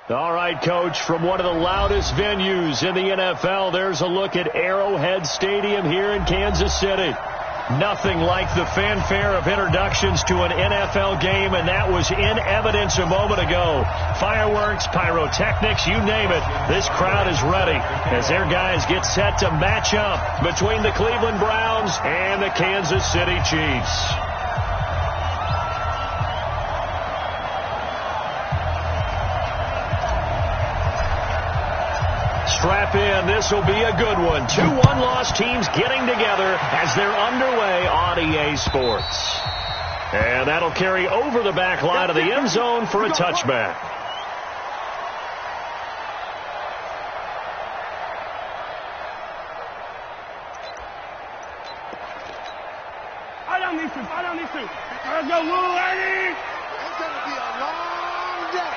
All right, Coach, from one of the loudest venues in the NFL, there's a look at Arrowhead Stadium here in Kansas City. Nothing like the fanfare of introductions to an NFL game, and that was in evidence a moment ago. Fireworks, pyrotechnics, you name it. This crowd is ready as their guys get set to match up between the Cleveland Browns and the Kansas City Chiefs. Strap in. This will be a good one. Two one-loss teams getting together as they're underway on EA Sports. And that'll carry over the back line of the end zone for a touchback. I don't need to. Let's go, Lou, Eddie. It's going to be a long day.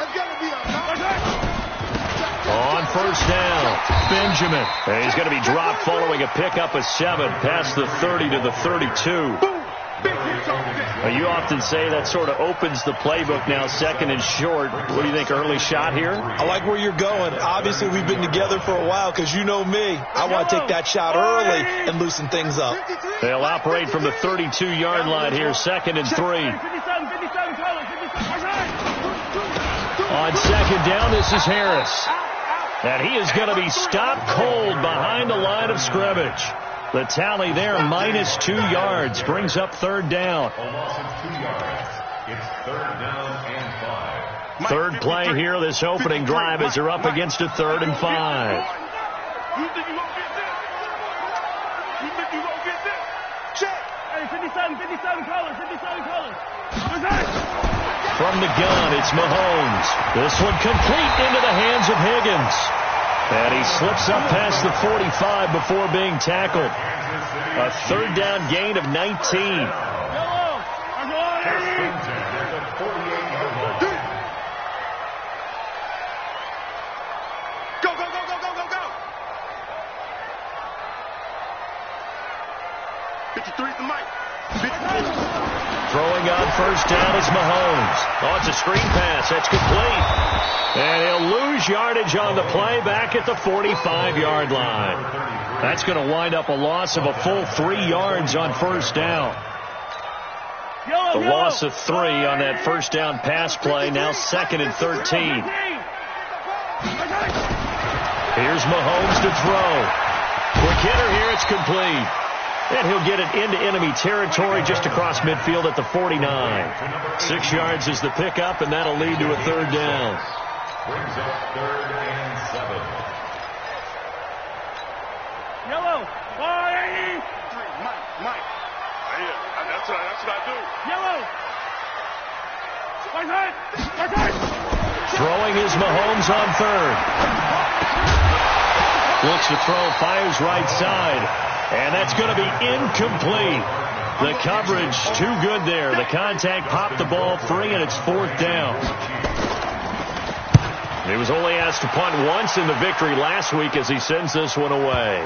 It's going to be a long day. On first down, Benjamin. And he's going to be dropped following a pickup of 7 past the 30 to the 32. You often say that sort of opens the playbook now, second and short. What do you think, early shot here? I like where you're going. Obviously, we've been together for a while because you know me. I want to take that shot early and loosen things up. They'll operate from the 32-yard line here, second and 3. On second down, this is Harris. And he is going to be stopped cold behind the line of scrimmage. The tally there, -2 yards, brings up third down. It's third down and 5. Third play here, this opening drive, as they're up against a 3rd and 5. You think you won't get this? You think you won't get this? Check. Hey, 57 colors. From the gun, it's Mahomes. This one complete into the hands of Higgins. And he slips up past the 45 before being tackled. A third down gain of 19. Go. 53's the mic. Throwing on first down is Mahomes. Oh, it's a screen pass. That's complete. And he'll lose yardage on the play back at the 45-yard line. That's going to wind up a loss of a full 3 yards on first down. The loss of 3 on that first down pass play. Now 2nd and 13. Here's Mahomes to throw. Quick hitter here. It's complete. And he'll get it into enemy territory just across midfield at the 49. 6 yards is the pickup, and that'll lead to a third down. Brings up 3rd and 7. Yellow. Mike. Yeah, that's what I do. Yellow. Right side. Throwing is Mahomes on 3rd. Looks to throw, fires right side. And that's going to be incomplete. The coverage too good there. The contact popped the ball free, and it's 4th down. He was only asked to punt once in the victory last week as he sends this one away.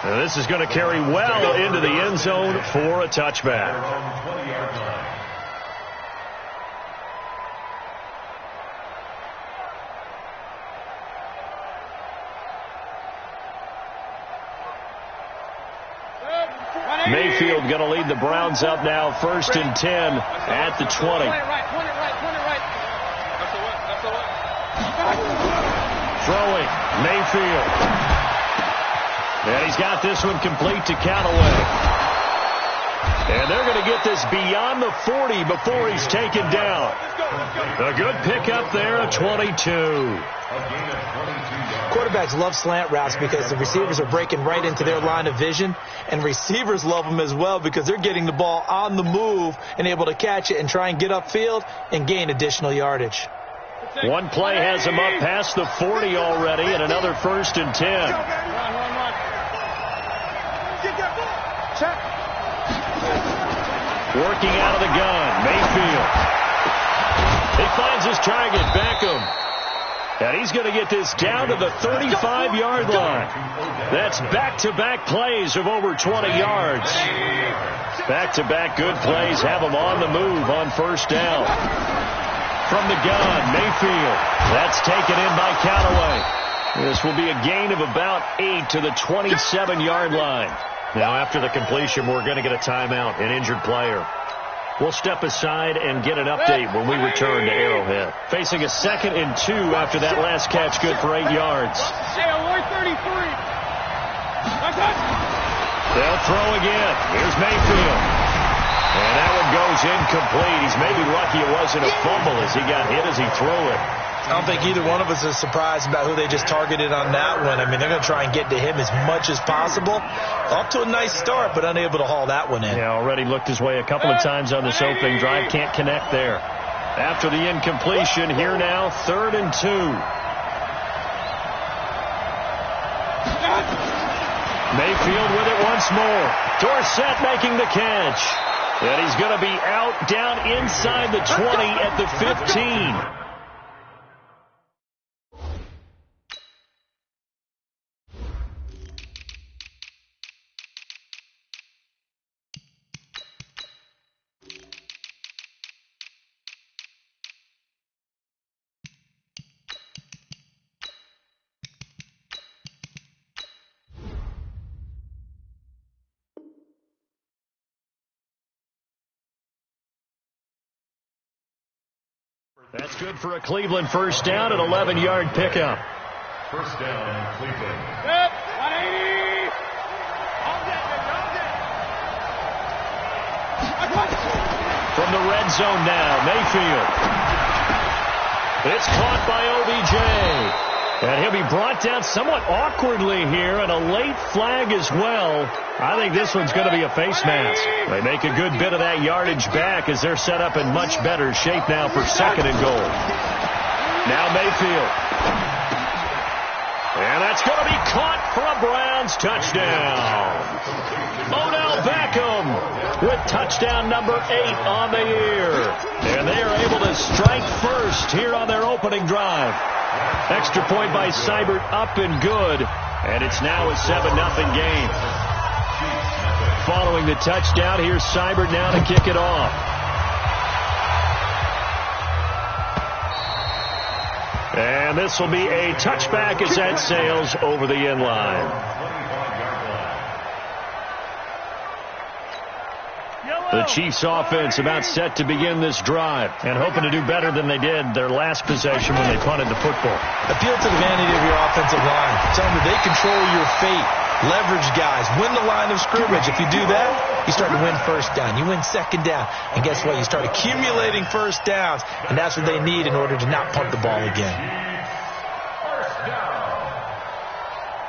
And this is going to carry well into the end zone for a touchback. Mayfield going to lead the Browns up now, 1st and 10 at the 20. Point it right. Throwing, Mayfield. And he's got this one complete to Callaway. And they're going to get this beyond the 40 before he's taken down. A good pickup there, a 22. Quarterbacks love slant routes because the receivers are breaking right into their line of vision, and receivers love them as well because they're getting the ball on the move and able to catch it and try and get upfield and gain additional yardage. One play has him up past the 40 already, and another 1st and 10. Working out of the gun, Mayfield. He finds his target, Beckham. And he's going to get this down to the 35-yard line. That's back-to-back plays of over 20 yards. Back-to-back good plays have him on the move on first down. from the gun. Mayfield. That's taken in by Callaway. This will be a gain of about 8 to the 27-yard line. Now, after the completion, we're going to get a timeout, an injured player. We'll step aside and get an update when we return to Arrowhead. Facing a 2nd and 2 after that last catch, good for 8 yards. They'll throw again. Here's Mayfield. And that one goes incomplete. He's maybe lucky it wasn't a fumble as he got hit as he threw it. I don't think either one of us is surprised about who they just targeted on that one. I mean, they're going to try and get to him as much as possible. Off to a nice start, but unable to haul that one in. Yeah, already looked his way a couple of times on this opening drive. Can't connect there. After the incompletion, here now, 3rd and 2. Mayfield with it once more. Dorsett making the catch. And he's going to be out down inside the 20 at the 15. That's good for a Cleveland first down, an 11-yard pickup. First down, Cleveland. Yep, 180. From the red zone now, Mayfield. It's caught by OBJ. And he'll be brought down somewhat awkwardly here, and a late flag as well. I think this one's going to be a face mask. They make a good bit of that yardage back as they're set up in much better shape now for 2nd and goal. Now Mayfield. And that's going to be caught for a Browns touchdown. Odell Beckham with touchdown number 8 on the year. And they are able to strike first here on their opening drive. Extra point by Seibert up and good. And it's now a 7-0 game. Following the touchdown, here's Seibert now to kick it off. And this will be a touchback as that sails over the end line. The Chiefs offense about set to begin this drive and hoping to do better than they did their last possession when they punted the football. Appeal to the vanity of your offensive line. Tell them that they control your fate. Leverage guys. Win the line of scrimmage. If you do that, you start to win first down. You win 2nd down. And guess what? You start accumulating first downs. And that's what they need in order to not punt the ball again.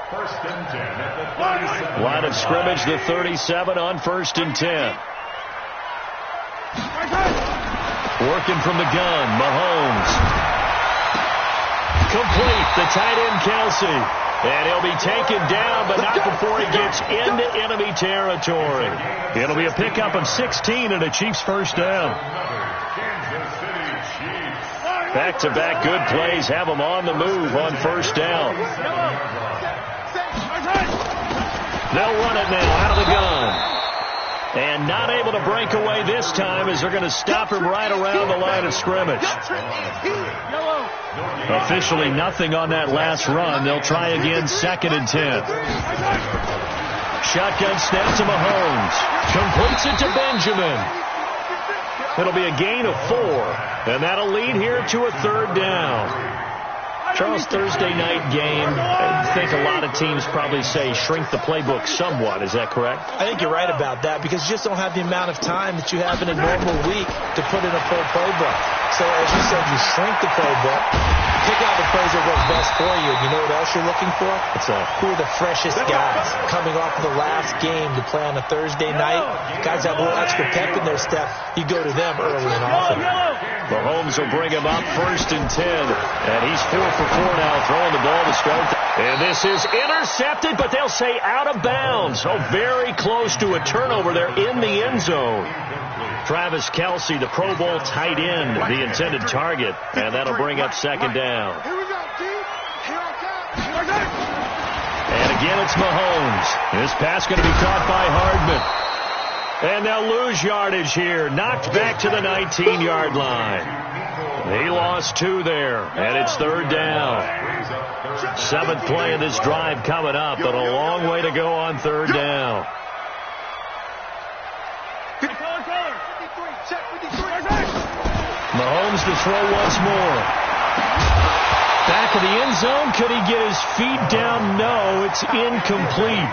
First and 10 at the 37. Line of scrimmage, the 37 on 1st and 10. Working from the gun, Mahomes. Complete, the tight end Kelsey. And he'll be taken down, but not before he gets into enemy territory. It'll be a pickup of 16 and a Chiefs first down. Back-to-back good plays have them on the move on first down. They'll run it now out of the gun. And not able to break away this time as they're going to stop him right around the line of scrimmage. Officially nothing on that last run. They'll try again 2nd and 10. Shotgun snap to Mahomes. Completes it to Benjamin. It'll be a gain of 4. And that'll lead here to a 3rd down. Charles, Thursday night game, I think a lot of teams probably say shrink the playbook somewhat. Is that correct? I think you're right about that because you just don't have the amount of time that you have in a normal week to put in a full playbook. So as you said, you shrink the playbook, pick out the plays that work best for you. You know what else you're looking for? What's that? Who are the freshest guys coming off of the last game to play on a Thursday night? Guys have a little extra pep in their step. You go to them early and often. Mahomes will bring him up 1st and 10. And he's 4 for 4 now, throwing the ball to start. And this is intercepted, but they'll say out of bounds. So very close to a turnover there in the end zone. Travis Kelsey, the Pro Bowl tight end, the intended target. And that'll bring up 2nd down. And again, it's Mahomes. This pass going to be caught by Hardman. And they'll lose yardage here. Knocked back to the 19-yard line. He lost 2 there, and it's 3rd down. 7th play of this drive coming up, but a long way to go on 3rd down. Mahomes to throw once more. Back of the end zone. Could he get his feet down? No, it's incomplete.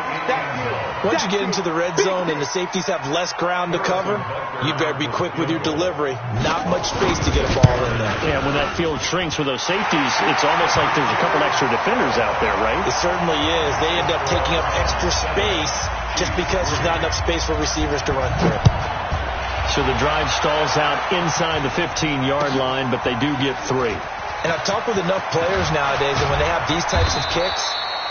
Once you get into the red zone and the safeties have less ground to cover, you better be quick with your delivery. Not much space to get a ball in there. Yeah, when that field shrinks with those safeties, it's almost like there's a couple extra defenders out there, right? It certainly is. They end up taking up extra space just because there's not enough space for receivers to run through. So the drive stalls out inside the 15-yard line, but they do get 3. And I've talked with enough players nowadays, and when they have these types of kicks,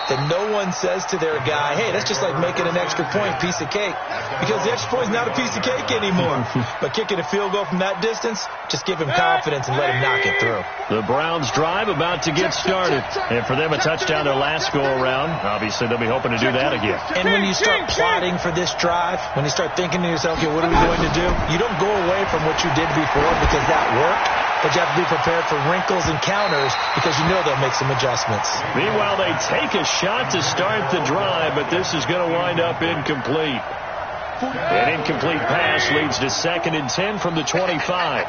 that no one says to their guy, hey, that's just like making an extra point, piece of cake. Because the extra point is not a piece of cake anymore. But kicking a field goal from that distance, just give him confidence and let him knock it through. The Browns drive about to get started. And for them, a touchdown their last go-around. Obviously, they'll be hoping to do that again. And when you start plotting for this drive, when you start thinking to yourself, okay, what are we going to do? You don't go away from what you did before because that worked. But you have to be prepared for wrinkles and counters because you know they'll make some adjustments. Meanwhile, they take a shot to start the drive, but this is going to wind up incomplete. An incomplete pass leads to 2nd and 10 from the 25.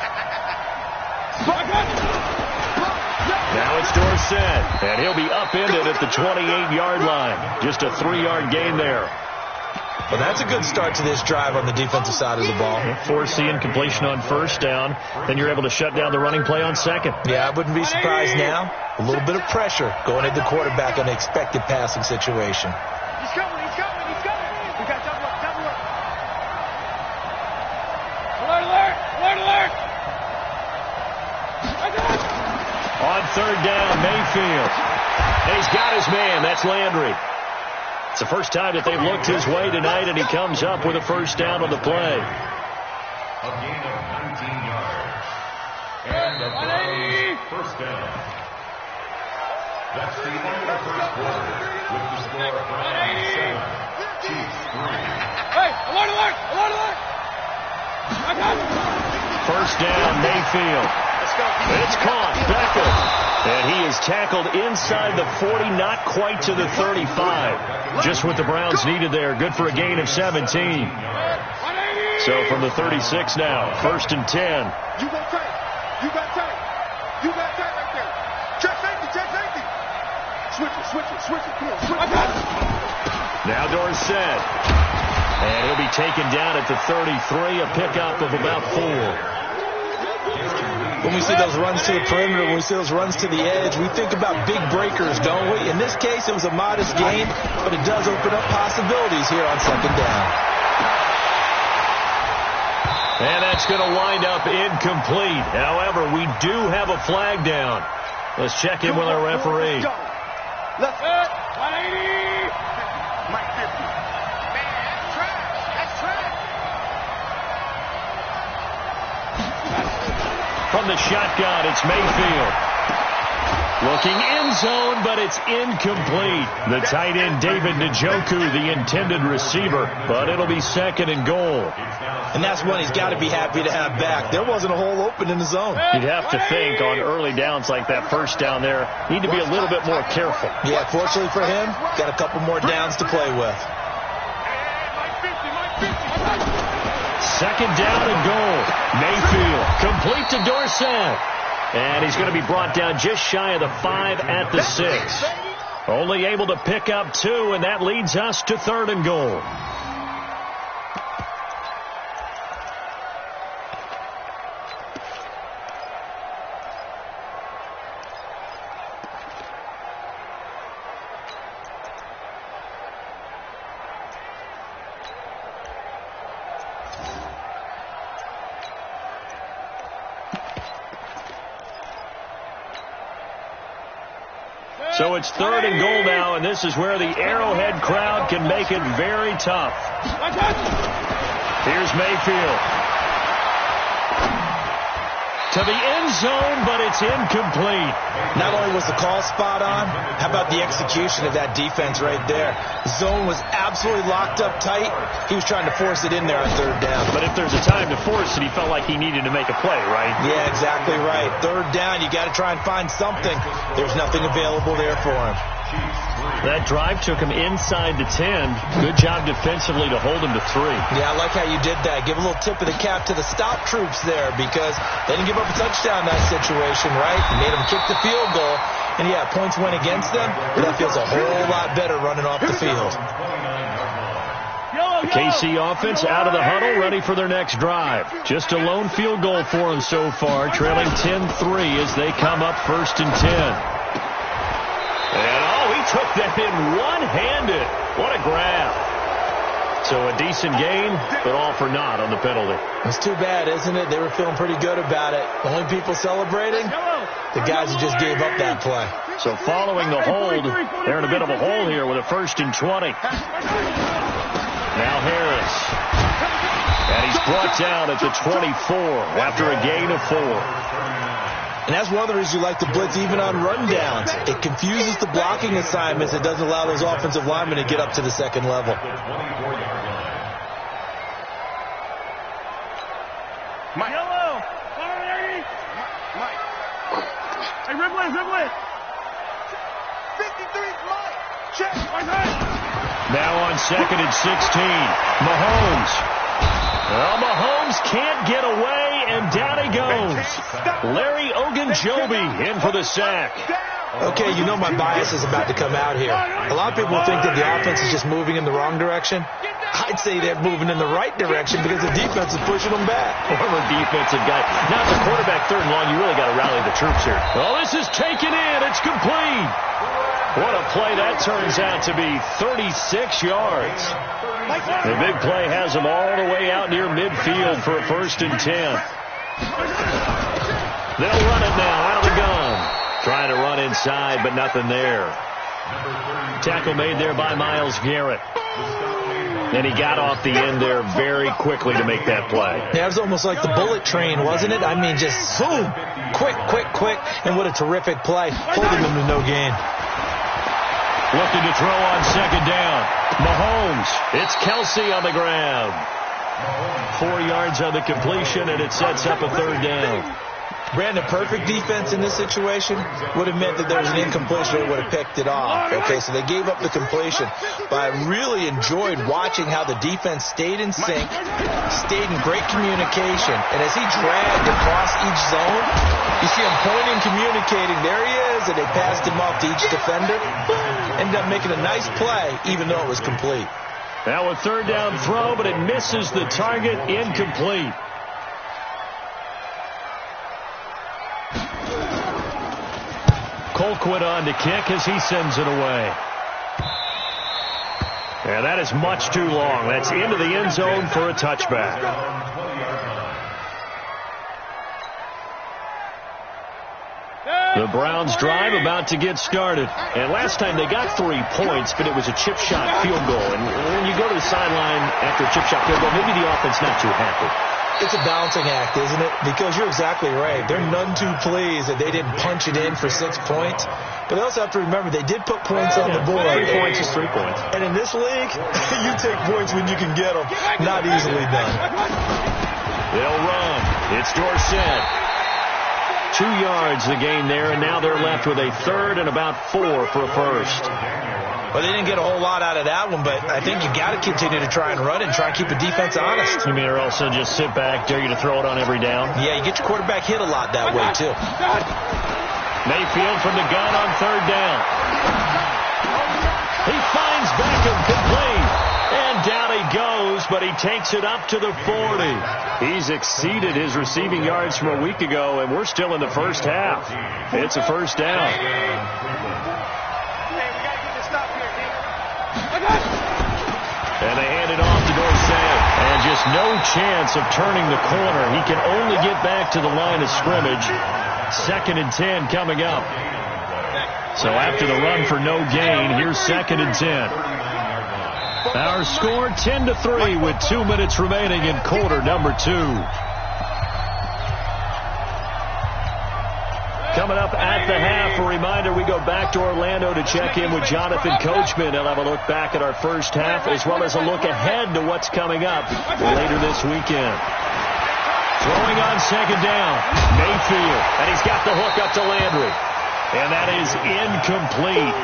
Now it's Dorsett, and he'll be upended at the 28-yard line. Just a 3-yard gain there. Well, that's a good start to this drive on the defensive side of the ball. Force the incompletion on 1st down. Then you're able to shut down the running play on 2nd. Yeah, I wouldn't be surprised now. A little bit of pressure going at the quarterback on the expected passing situation. He's coming, he's coming, he's coming. We got double up, double up. Alert, alert, alert, alert. On 3rd down, Mayfield. And he's got his man. That's Landry. It's the first time that they've looked his way tonight, and he comes up with a 1st down on the play. A gain of 19 yards. And the Browns 1st down. That's the end of the 1st quarter. With the score Browns 7, Chiefs 3. Hey, alert, alert, alert, alert. 1st down, Mayfield. It's caught. Beckham. And he is tackled inside the 40, not quite to the 35. Just what the Browns needed there. Good for a gain of 17. So from the 36 now, 1st and 10. You got tight. You got tight. You got tight right there. Check safety, check safety. Switch it, switch it, switch it. Come on, switch it. Now Dorsett. And he'll be taken down at the 33, a pickup of about 4. When we see those runs to the perimeter, when we see those runs to the edge, we think about big breakers, don't we? In this case, it was a modest gain, but it does open up possibilities here on 2nd down. And that's going to wind up incomplete. However, we do have a flag down. Let's check in with our referee. Left. 180. Mike 50. Man, that's trash. That's trash. From the shotgun, it's Mayfield. Looking end zone, but it's incomplete. The tight end, David Njoku, the intended receiver, but it'll be 2nd and goal. And that's one he's got to be happy to have back. There wasn't a hole open in the zone. You'd have to think on early downs like that 1st down there, need to be a little bit more careful. Yeah, fortunately for him, got a couple more downs to play with. Mike 50, Mike 50. 2nd down and goal. Mayfield complete to Dorsett. And he's going to be brought down just shy of the 5 at the 6. Only able to pick up 2, and that leads us to 3rd and goal. So it's 3rd and goal now, and this is where the Arrowhead crowd can make it very tough. Here's Mayfield. to the end zone, but it's incomplete. Not only was the call spot on, how about the execution of that defense right there? The zone was absolutely locked up tight. He was trying to force it in there on third down. But if there's a time to force it, he felt like he needed to make a play, right? Yeah, exactly right. Third down, you got to try and find something. There's nothing available there for him. That drive took him inside the 10. Good job defensively to hold him to 3. Yeah, I like how you did that. Give a little tip of the cap to the stop troops there because they didn't give up a touchdown in that situation, right? Made them kick the field goal. And, yeah, points went against them, but that feels a whole lot better running off the field. The KC offense out of the huddle, ready for their next drive. Just a lone field goal for them so far, trailing 10-3 as they come up 1st and 10. And, he took that in one-handed. What a grab. So a decent gain, but all for naught on the penalty. It's too bad, isn't it? They were feeling pretty good about it. The only people celebrating, the guys who just gave up that play. So following the hold, they're in a bit of a hole here with a 1st and 20. Now Harris. And he's brought down at the 24 after a gain of 4. And that's one of the reasons you like to blitz even on rundowns. It confuses the blocking assignments. It doesn't allow those offensive linemen to get up to the second level. Mike. Yellow. Mike. Hey, Ripley. 53, Mike. Check. Now on 2nd and 16. Mahomes. Well, Mahomes can't get away, and down he goes. Larry Ogunjobi in for the sack. Okay, you know my bias is about to come out here. A lot of people think that the offense is just moving in the wrong direction. I'd say they're moving in the right direction because the defense is pushing them back. Former defensive guy. Now, the quarterback 3rd and long, you really got to rally the troops here. Well, this is taken in. It's complete. What a play that turns out to be. 36 yards. The big play has them all the way out near midfield for a 1st and 10. They'll run it now out of the gun. Trying to run inside, but nothing there. Tackle made there by Myles Garrett. And he got off the end there very quickly to make that play. Yeah, it was almost like the bullet train, wasn't it? I mean, just zoom. Quick. And what a terrific play. Holding them to no gain. Looking to throw on 2nd down. Mahomes. It's Kelsey on the grab. 4 yards on the completion, and it sets up a 3rd down. Brandon, perfect defense in this situation would have meant that there was an incompletion. They would have picked it off. Okay, so they gave up the completion. But I really enjoyed watching how the defense stayed in sync, stayed in great communication. And as he dragged across each zone, you see him pointing, communicating. There he is, and they passed him off to each defender. Ended up making a nice play, even though it was complete. Now a 3rd down throw, but it misses the target, incomplete. Colquitt on to kick as he sends it away. And that is much too long. That's into the end zone for a touchback. The Browns drive about to get started. And last time they got 3 points, but it was a chip shot field goal. And when you go to the sideline after a chip shot field goal, maybe the offense not too happy. It's a balancing act, isn't it? Because you're exactly right. They're none too pleased that they didn't punch it in for 6 points. But they also have to remember they did put points on the board. 3 points is 3 points. And in this league, you take points when you can get them. Not easily done. They'll run. It's Dorsett. 2 yards the gain there, and now they're left with a 3rd and about 4 for a 1st. Well, they didn't get a whole lot out of that one, but I think you got to continue to try and run and try and keep the defense honest. You mean or also just sit back, dare you to throw it on every down? Yeah, you get your quarterback hit a lot that way, too. Mayfield from the gun on 3rd down. He finds Beckham complete. And down he goes, but he takes it up to the 40. He's exceeded his receiving yards from a week ago, and we're still in the first half. It's a 1st down. And they hand it off to Dorsett. And just no chance of turning the corner. He can only get back to the line of scrimmage. 2nd and 10 coming up. So after the run for no gain, here's 2nd and 10. Our score 10-3 with 2 minutes remaining in quarter number 2. Coming up at the half, a reminder, we go back to Orlando to check in with Jonathan Coachman. He'll have a look back at our first half as well as a look ahead to what's coming up later this weekend. Throwing on second down, Mayfield, and he's got the hook up to Landry. And that is incomplete.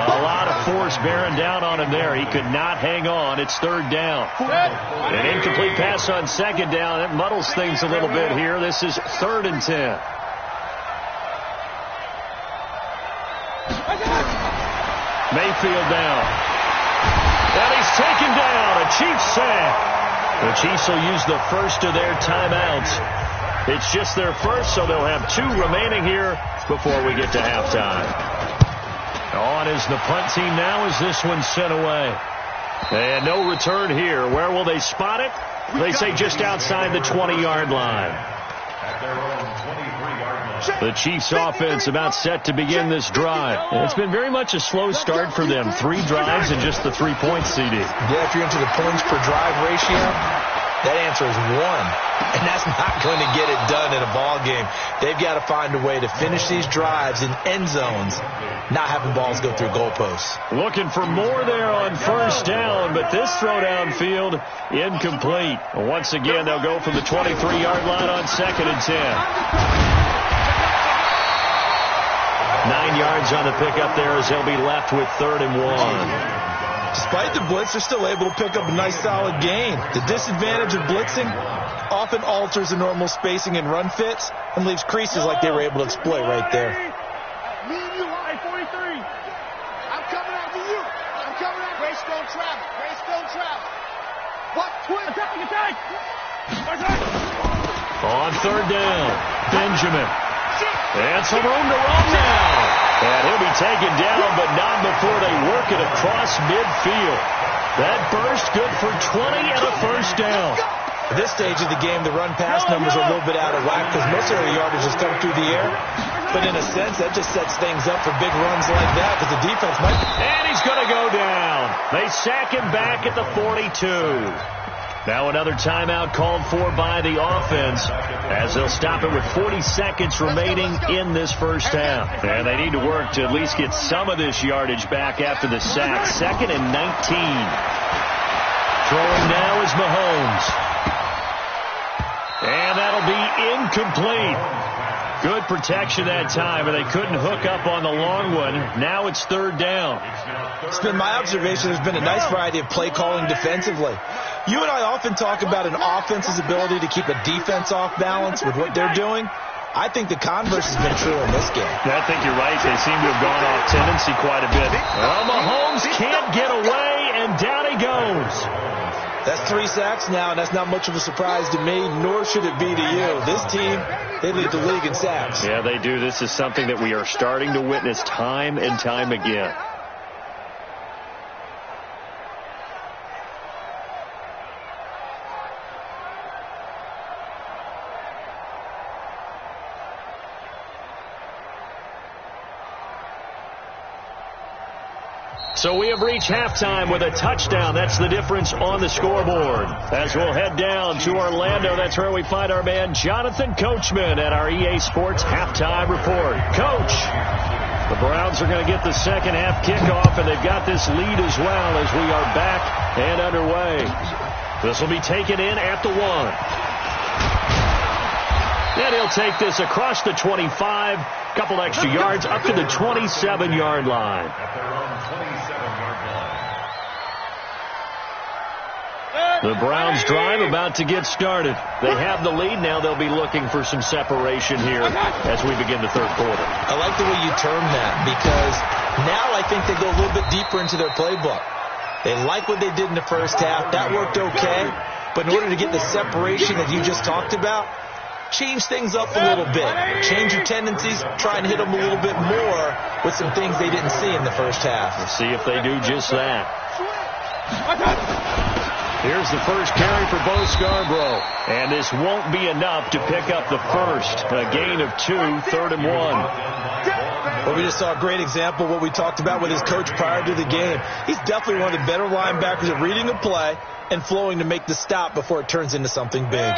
A lot of force bearing down on him there. He could not hang on. It's third down. An incomplete pass on second down. It muddles things a little bit here. This is 3rd and 10. Mayfield down. And he's taken down. A Chiefs sack. The Chiefs will use the first of their timeouts. It's just their first, so they'll have 2 remaining here before we get to halftime. On is the punt team now as this one's sent away. And no return here. Where will they spot it? They say just outside the 20-yard line. At their own 23-yard line. The Chiefs offense about set to begin this drive. And it's been very much a slow start for them. 3 drives and just the 3 points, CD. Yeah, if you're into the points per drive ratio, that answer is 1. And that's not going to get it done in a ball game. They've got to find a way to finish these drives in end zones, not having balls go through goalposts. Looking for more there on first down, but this throw downfield incomplete. Once again, they'll go from the 23-yard line on 2nd and 10. 9 yards on the pickup there as they'll be left with 3rd and 1. Despite the blitz, they're still able to pick up a nice solid gain. The disadvantage of blitzing often alters the normal spacing and run fits and leaves creases like they were able to exploit right there. Me and you, 43. I'm coming after you. I'm coming after you. Grace don't travel. Grace don't travel. What? Quick. Attack. On 3rd down, Benjamin. And some room to run now. And he'll be taken down, but not before they work it across midfield. That burst good for 20 and a first down. At this stage of the game, the run-pass numbers are a little bit out of whack because most of their yardage is coming through the air. But in a sense, that just sets things up for big runs like that because the defense might... And he's going to go down. They sack him back at the 42. Now another timeout called for by the offense as they'll stop it with 40 seconds remaining in this first half. And they need to work to at least get some of this yardage back after the sack. 2nd and 19. Throwing now is Mahomes. And that'll be incomplete. Good protection that time, and they couldn't hook up on the long one. Now it's 3rd down. It's been my observation there's been a nice variety of play calling defensively. You and I often talk about an offense's ability to keep a defense off balance with what they're doing. I think the converse has been true in this game. I think you're right. They seem to have gone off tendency quite a bit. Well, Mahomes can't get away, and down he goes. That's 3 sacks now, and that's not much of a surprise to me, nor should it be to you. This team, they lead the league in sacks. Yeah, they do. This is something that we are starting to witness time and time again. So we have reached halftime with a touchdown. That's the difference on the scoreboard. As we'll head down to Orlando, that's where we find our man Jonathan Coachman at our EA Sports Halftime Report. Coach, the Browns are going to get the second half kickoff, and they've got this lead as well as we are back and underway. This will be taken in at the 1. And he'll take this across the 25, couple extra yards up to the 27-yard line. At their own 27-yard line. The Browns drive about to get started. They have the lead. Now they'll be looking for some separation here as we begin the 3rd quarter. I like the way you term that because now I think they go a little bit deeper into their playbook. They like what they did in the first half. That worked okay. But in order to get the separation that you just talked about, change things up a little bit. Change your tendencies. Try and hit them a little bit more with some things they didn't see in the first half. We'll see if they do just that. Here's the first carry for Bo Scarborough. And this won't be enough to pick up the first. A gain of 2, 3rd and 1. Well, we just saw a great example of what we talked about with his coach prior to the game. He's definitely one of the better linebackers at reading the play and flowing to make the stop before it turns into something big.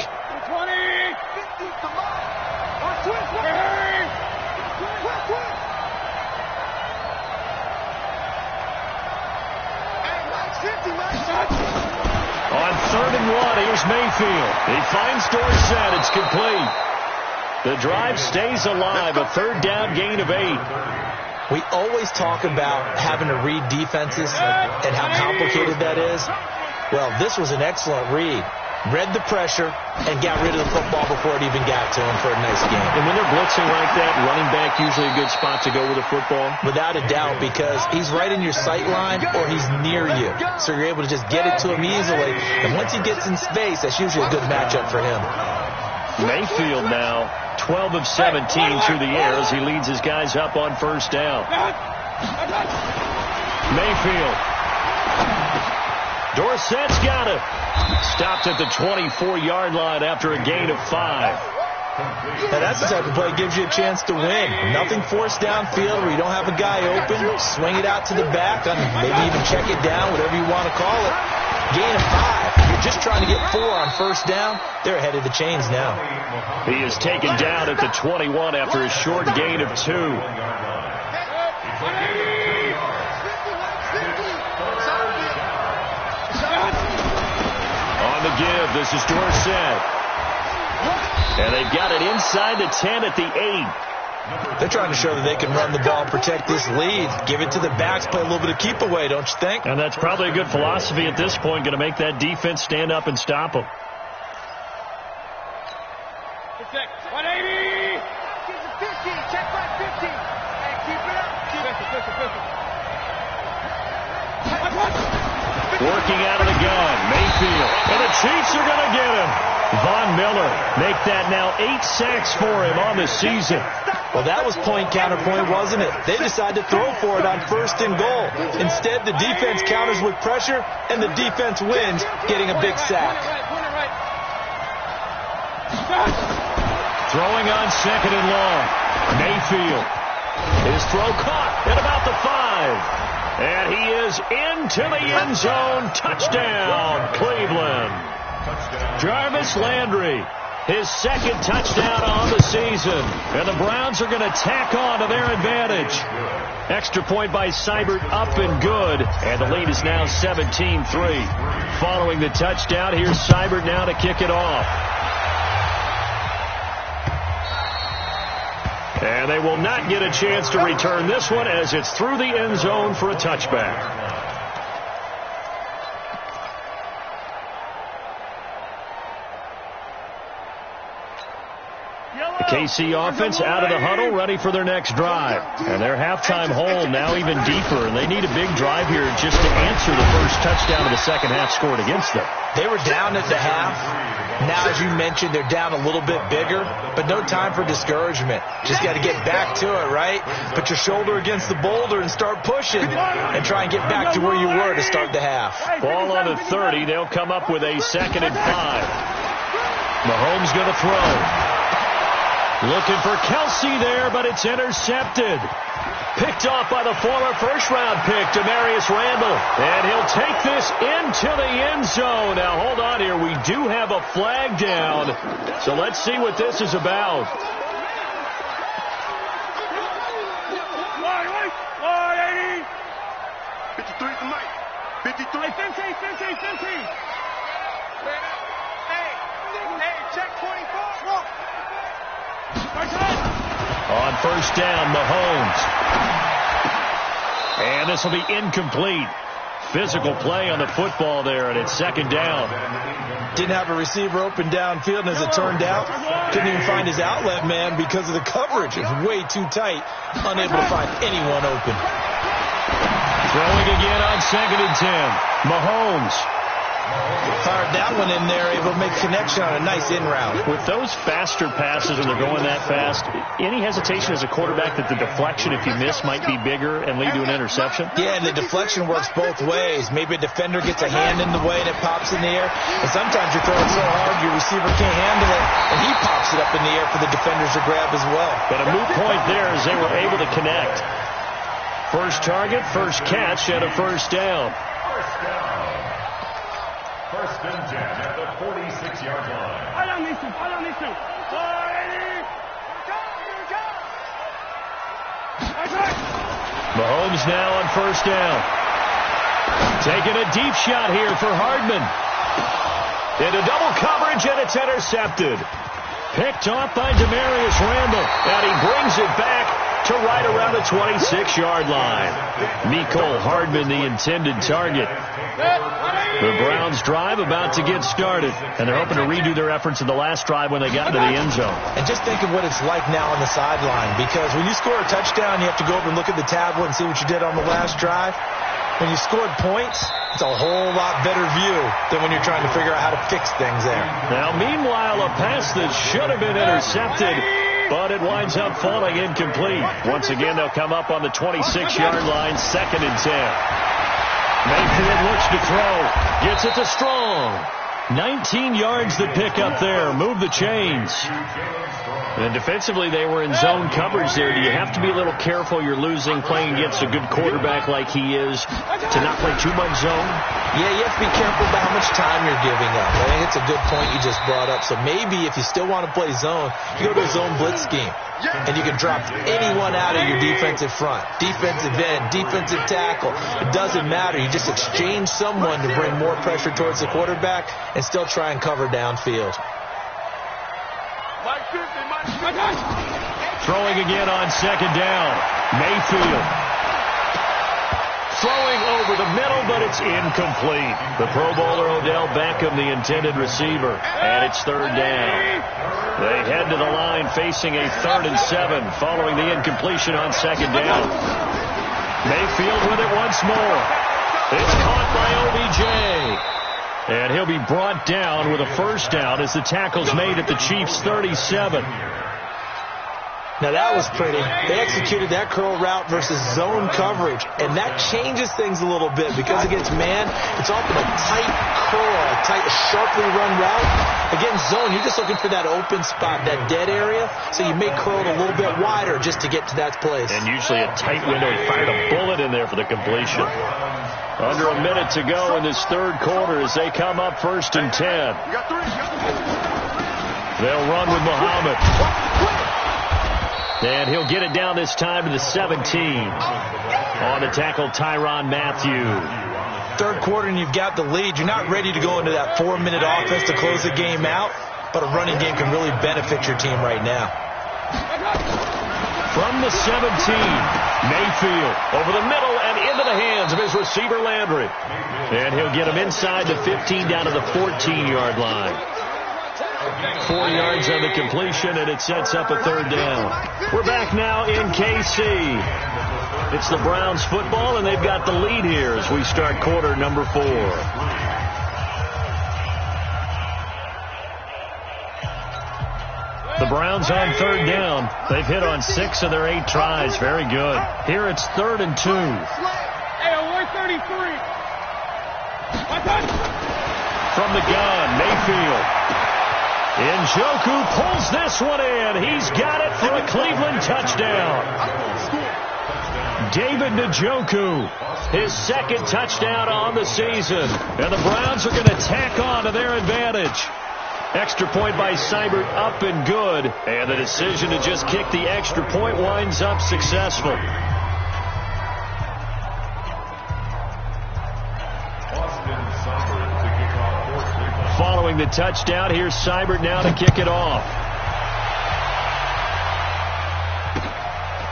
Mayfield. He finds Dorsett. It's complete. The drive stays alive. A third down gain of 8. We always talk about having to read defenses and how complicated that is. Well, this was an excellent read. Read the pressure and got rid of the football before it even got to him for a nice game. And when they're blitzing like that, running back usually a good spot to go with the football? Without a doubt, because he's right in your sight line or he's near you. So you're able to just get it to him easily. And once he gets in space, that's usually a good matchup for him. Mayfield now 12 of 17 through the air as he leads his guys up on first down. Mayfield. Dorsett's got it. Stopped at the 24-yard line after a gain of 5. Now that's the type of play that gives you a chance to win. Nothing forced downfield where you don't have a guy open. Swing it out to the back, maybe even check it down, whatever you want to call it. Gain of 5. You're just trying to get 4 on first down. They're ahead of the chains now. He is taken down at the 21 after a short gain of 2. On the give, this is Dorsett. And they've got it inside the 10 at the 8. They're trying to show that they can run the ball, protect this lead, give it to the backs, play a little bit of keep away, don't you think? And that's probably a good philosophy at this point, going to make that defense stand up and stop them. 180! 50, check back 50. Hey, keep it up. Working out of the gun, Mayfield. And the Chiefs are going to get him. Von Miller make that now 8 sacks for him on the season. Well, that was point counterpoint, wasn't it? They decided to throw for it on first and goal. Instead, the defense counters with pressure, and the defense wins, getting a big sack. Throwing on second and long. Mayfield. His throw caught at about the 5. And he is into the end zone. Touchdown, Cleveland. Jarvis Landry, his second touchdown on the season. And the Browns are going to tack on to their advantage. Extra point by Seibert, up and good. And the lead is now 17-3. Following the touchdown, here's Seibert now to kick it off. And they will not get a chance to return this one as it's through the end zone for a touchback. The KC offense out of the huddle, ready for their next drive. And their halftime hole now even deeper, and they need a big drive here just to answer the first touchdown of the second half scored against them. They were down at the half. Now, as you mentioned, they're down a little bit bigger, but no time for discouragement. Just got to get back to it, right? Put your shoulder against the boulder and start pushing and try and get back to where you were to start the half. Ball on the 30. They'll come up with a 2nd and 5. Mahomes going to throw. Looking for Kelsey there, but it's intercepted. Picked off by the former first-round pick, Demarius Randall. And he'll take this into the end zone. Now, hold on here. We do have a flag down. So let's see what this is about. 180! 53 to Mike. 53. Hey, 15. Hey, check 24. On first down, Mahomes. And this will be incomplete. Physical play on the football there, and it's 2nd down. Didn't have a receiver open downfield, and as it turned out, couldn't even find his outlet man because of the coverage. It was way too tight, unable to find anyone open. Throwing again on 2nd and 10. Mahomes. Fired that one in there, able to make connection on a nice in route. With those faster passes and they're going that fast, any hesitation as a quarterback that the deflection, if you miss, might be bigger and lead to an interception? Yeah, and the deflection works both ways. Maybe a defender gets a hand in the way and it pops in the air. And sometimes you're throwing so hard your receiver can't handle it, and he pops it up in the air for the defenders to grab as well. But a moot point there as they were able to connect. First target, first catch, and a first down. First and 10 at the 46-yard line. I don't need to. 180! Mahomes now on first down. Taking a deep shot here for Hardman. Into double coverage, and it's intercepted. Picked off by Demarius Randall, and he brings it back to right around the 26-yard line. Mecole Hardman, the intended target. The Browns drive about to get started, and they're hoping to redo their efforts in the last drive when they got into the end zone. And just think of what it's like now on the sideline, because when you score a touchdown, you have to go over and look at the tablet and see what you did on the last drive. When you scored points, it's a whole lot better view than when you're trying to figure out how to fix things there. Now, meanwhile, a pass that should have been intercepted, but it winds up falling incomplete. Once again, they'll come up on the 26-yard line, 2nd and 10. Mayfield looks to throw, gets it to Strong. 19 yards the pick up there. Move the chains. And defensively, they were in zone coverage there. Do you have to be a little careful you're losing playing against a good quarterback like he is to not play too much zone? Yeah, you have to be careful about how much time you're giving up. I think it's a good point you just brought up. So maybe if you still want to play zone, you go to a zone blitz scheme. And you can drop anyone out of your defensive front. Defensive end, defensive tackle. It doesn't matter. You just exchange someone to bring more pressure towards the quarterback and still try and cover downfield. Throwing again on 2nd down. Mayfield. Throwing over the middle, but it's incomplete. The Pro Bowler Odell Beckham, the intended receiver. And it's 3rd down. They head to the line facing a 3rd and 7 following the incompletion on 2nd down. Mayfield with it once more. It's caught by OBJ. And he'll be brought down with a 1st down as the tackle's made at the Chiefs' 37. Now that was pretty. They executed that curl route versus zone coverage, and that changes things a little bit because against man, it's often a tight curl, a tight, sharply run route. Against zone, you're just looking for that open spot, that dead area, so you may curl it a little bit wider just to get to that place. And usually a tight window. He fired a bullet in there for the completion. Under a minute to go in this 3rd quarter as they come up 1st and 10. They'll run with Muhammad. And he'll get it down this time to the 17. On the tackle, Tyrann Mathieu. 3rd quarter and you've got the lead. You're not ready to go into that 4-minute offense to close the game out, but a running game can really benefit your team right now. From the 17, Mayfield over the middle and into the hands of his receiver Landry. And he'll get him inside the 15 down to the 14-yard line. 4 yards on the completion, and it sets up a 3rd down. We're back now in KC. It's the Browns football, and they've got the lead here as we start quarter number 4. The Browns on 3rd down. They've hit on 6 of their 8 tries. Very good. Here it's 3rd and 2. Hey, 133. From the gun, Mayfield. Njoku pulls this one in. He's got it for a Cleveland touchdown. David Njoku, his 2nd touchdown on the season. And the Browns are going to tack on to their advantage. Extra point by Seibert up and good. And the decision to just kick the extra point winds up successful. Following the touchdown, here's Seibert now to kick it off.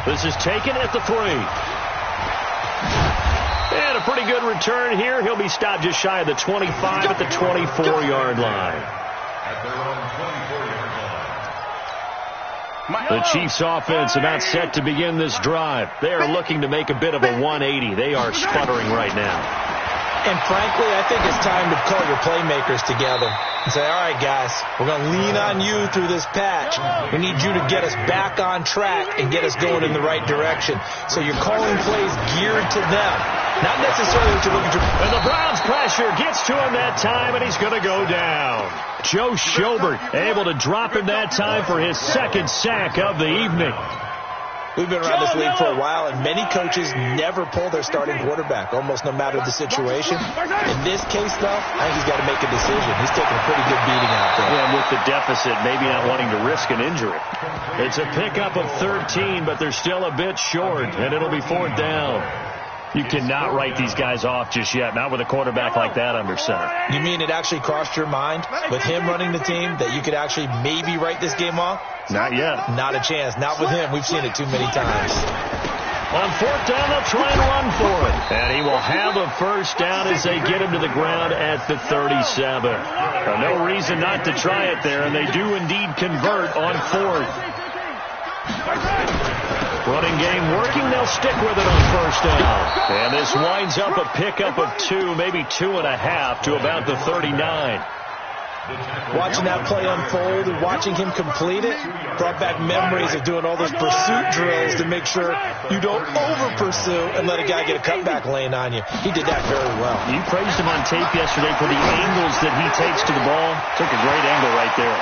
This is taken at the 3. And a pretty good return here. He'll be stopped just shy of the 25 at the 24-yard line. The Chiefs offense about set to begin this drive. They are looking to make a bit of a 180. They are sputtering right now. And frankly, I think it's time to call your playmakers together and say, all right, guys, we're going to lean on you through this patch. We need you to get us back on track and get us going in the right direction. So you're calling plays geared to them, not necessarily what you're looking to. And the Browns pressure gets to him that time, and he's going to go down. Joe Schobert able to drop him that time for his 2nd sack of the evening. We've been around this league for a while, and many coaches never pull their starting quarterback, almost no matter the situation. In this case, though, I think he's got to make a decision. He's taking a pretty good beating out there. Yeah, and with the deficit, maybe not wanting to risk an injury. It's a pickup of 13, but they're still a bit short, and it'll be 4th down. You cannot write these guys off just yet, not with a quarterback like that under center. You mean it actually crossed your mind with him running the team that you could actually maybe write this game off? Not yet. Not a chance. Not with him. We've seen it too many times. On fourth down, they'll try and run for it. And he will have a first down as they get him to the ground at the 37. No reason not to try it there, and they do indeed convert on fourth. Running game working. They'll stick with it on first down. And this winds up a pickup of 2, maybe 2.5 to about the 39. Watching that play unfold and watching him complete it brought back memories of doing all those pursuit drills to make sure you don't over-pursue and let a guy get a cutback lane on you. He did that very well. You praised him on tape yesterday for the angles that he takes to the ball. Took a great angle right there.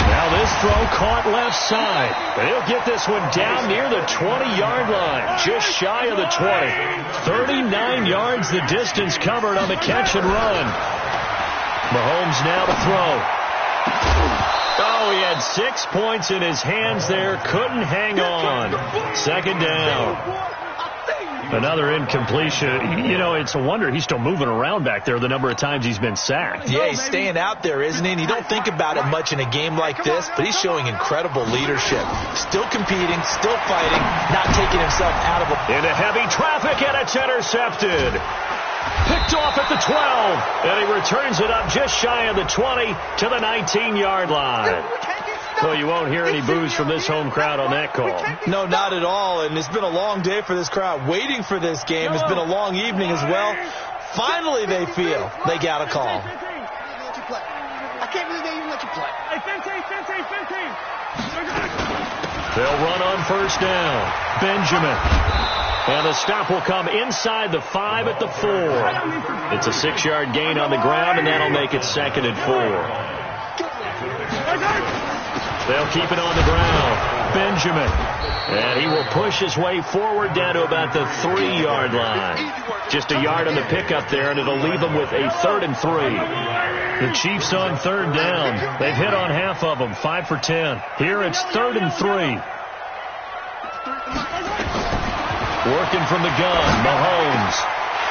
Now this throw caught left side. But he'll get this one down near the 20-yard line, just shy of the 20. 39 yards the distance covered on the catch and run. Mahomes now to throw. Oh, he had 6 points in his hands there. Couldn't hang on. Second down. Another incompletion. You know, it's a wonder he's still moving around back there the number of times he's been sacked. Yeah, he's staying out there, isn't he? And you don't think about it much in a game like this, but he's showing incredible leadership. Still competing, still fighting, not taking himself out of it. Into heavy traffic, and it's intercepted. Picked off at the 12, and he returns it up just shy of the 20 to the 19-yard line. Well, you won't hear any boos from this home crowd on that call. No, not at all, and it's been a long day for this crowd waiting for this game. It's been a long evening as well. Finally, they feel they got a call. I can't believe they even let you play. Hey, 15. They'll run on first down. Benjamin. And the stop will come inside the 5 at the 4. It's a 6-yard gain on the ground, and that'll make it 2nd and 4. They'll keep it on the ground. Benjamin. And he will push his way forward down to about the 3-yard line. Just a yard on the pickup there, and it'll leave them with a 3rd and 3. The Chiefs on 3rd down. They've hit on half of them, 5 for 10. Here it's 3rd and 3. Working from the gun, Mahomes.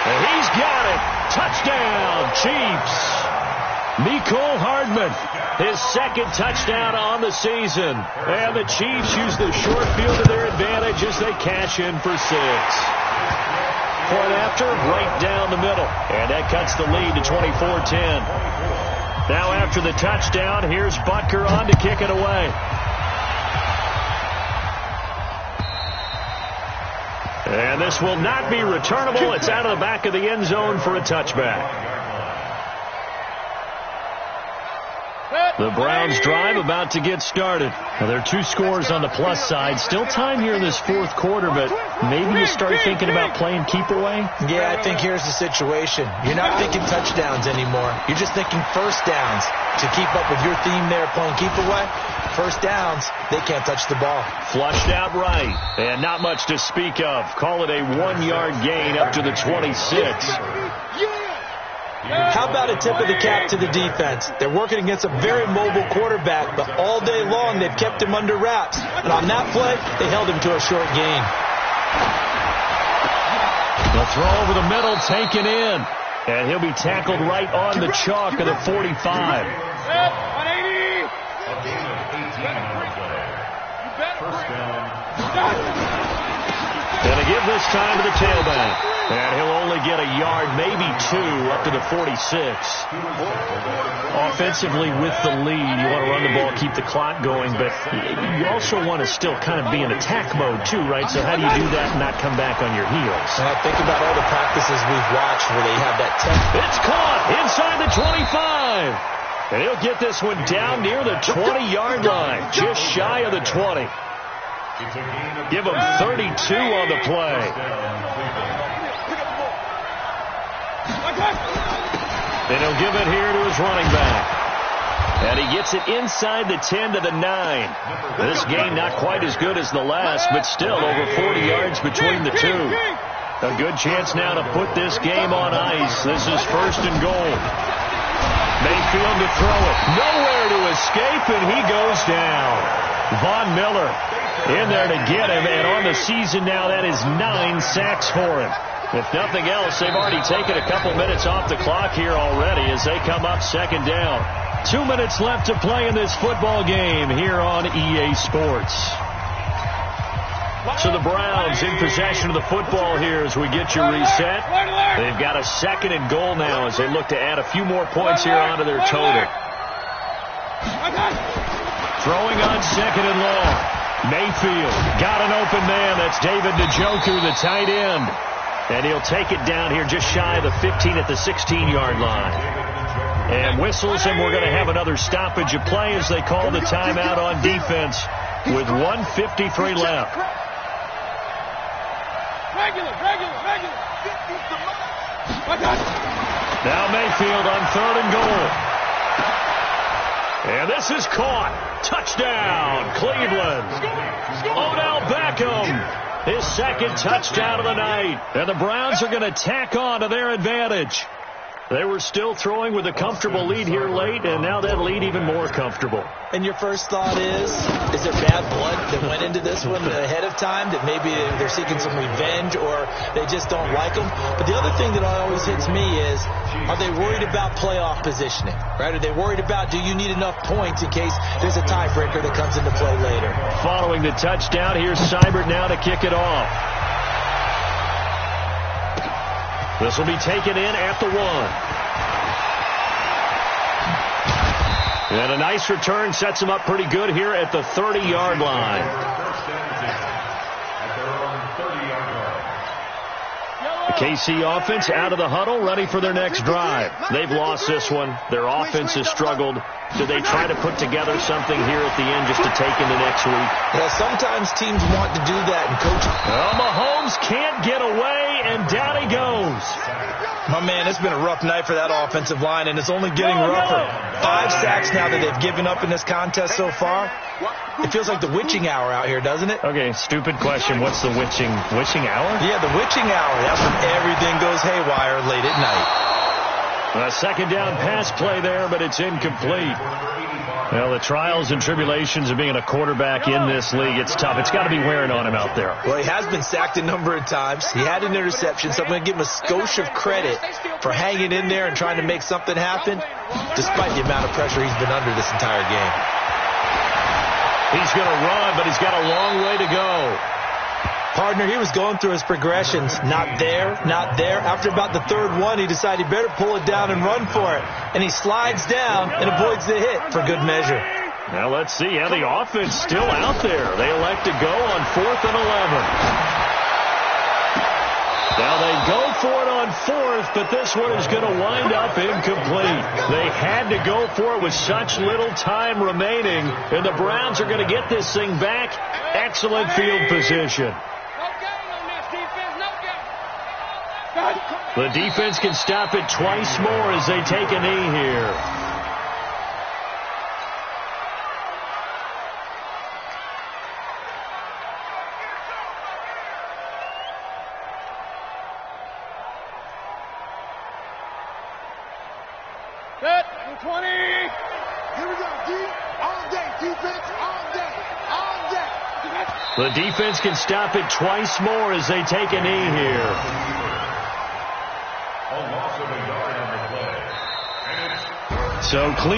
And he's got it. Touchdown, Chiefs. Mecole Hardman, his 2nd touchdown on the season. And the Chiefs use the short field to their advantage as they cash in for 6. Point after, right down the middle. And that cuts the lead to 24-10. Now after the touchdown, here's Butker on to kick it away. And this will not be returnable. It's out of the back of the end zone for a touchback. The Browns drive about to get started. Now, there are 2 scores on the plus side. Still time here in this 4th quarter, but maybe you start thinking about playing keep away? Yeah, I think here's the situation. You're not thinking touchdowns anymore. You're just thinking first downs. To keep up with your theme there, playing keep away, first downs, they can't touch the ball. Flushed out right, and not much to speak of. Call it a 1-yard gain up to the 26. How about a tip of the cap to the defense? They're working against a very mobile quarterback, but all day long they've kept him under wraps. And on that play, they held him to a short gain. The throw over the middle taken in. And he'll be tackled right on the chalk of the 45. 180. Gonna give this time to the tailback. And he'll only get a yard, maybe 2, up to the 46. Offensively with the lead, you want to run the ball, keep the clock going, but you also want to still kind of be in attack mode too, right? So how do you do that and not come back on your heels? Think about all the practices we've watched where they have that It's caught inside the 25. And he'll get this one down near the 20-yard line, just shy of the 20. Give him 32 on the play. And he'll give it here to his running back. And he gets it inside the 10 to the 9. This game not quite as good as the last, but still over 40 yards between the two. A good chance now to put this game on ice. This is 1st and goal. Mayfield to throw it. Nowhere to escape, and he goes down. Von Miller in there to get him, and on the season now, that is 9 sacks for him. If nothing else, they've already taken a couple minutes off the clock here already as they come up second down. 2 minutes left to play in this football game here on EA Sports. So the Browns in possession of the football here as we get you reset. They've got a 2nd and goal now as they look to add a few more points here onto their total. Throwing on 2nd and long. Mayfield got an open man. That's David Njoku, the tight end. And he'll take it down here just shy of the 15 at the 16-yard line. And whistles, and we're going to have another stoppage of play as they call the timeout on defense with 1:53 left. Regular. Now Mayfield on 3rd and goal. And this is caught. Touchdown, Cleveland. Odell Beckham, his 2nd touchdown of the night. And the Browns are going to tack on to their advantage. They were still throwing with a comfortable lead here late, and now that lead even more comfortable. And your first thought is there bad blood that went into this one ahead of time, that maybe they're seeking some revenge or they just don't like them? But the other thing that always hits me is, are they worried about playoff positioning? Right? Are they worried about, do you need enough points in case there's a tiebreaker that comes into play later? Following the touchdown, here's Seibert now to kick it off. This will be taken in at the 1. And a nice return sets him up pretty good here at the 30-yard line. The KC offense out of the huddle, ready for their next drive. They've lost this one. Their offense has struggled. Do they try to put together something here at the end just to take into next week? Well, sometimes teams want to do that, and coaches... Well, Mahomes can't get away, and down he goes. My man, it's been a rough night for that offensive line, and it's only getting rougher. 5 sacks now that they've given up in this contest so far. It feels like the witching hour out here, doesn't it? Okay, stupid question. What's the witching hour? Yeah, the witching hour. That's when everything goes haywire late at night. A 2nd down pass play there, but it's incomplete. Well, the trials and tribulations of being a quarterback in this league, it's tough. It's got to be wearing on him out there. Well, he has been sacked a number of times. He had an interception, so I'm going to give him a skosh of credit for hanging in there and trying to make something happen, despite the amount of pressure he's been under this entire game. He's going to run, but he's got a long way to go. Partner, he was going through his progressions. Not there. After about the 3rd one, he decided he better pull it down and run for it. And he slides down and avoids the hit for good measure. Now let's see. Yeah, the offense still out there. They elect to go on 4th and 11. Now they go for it on 4th, but this one is going to wind up incomplete. They had to go for it with such little time remaining, and the Browns are going to get this thing back. Excellent field position. The defense can stop it twice more as they take a knee here. Set. 20. Here we go, D. All day, defense, all day, all day. The defense can stop it twice more as they take a knee here. A loss of a yard on the play. And it's So Cleveland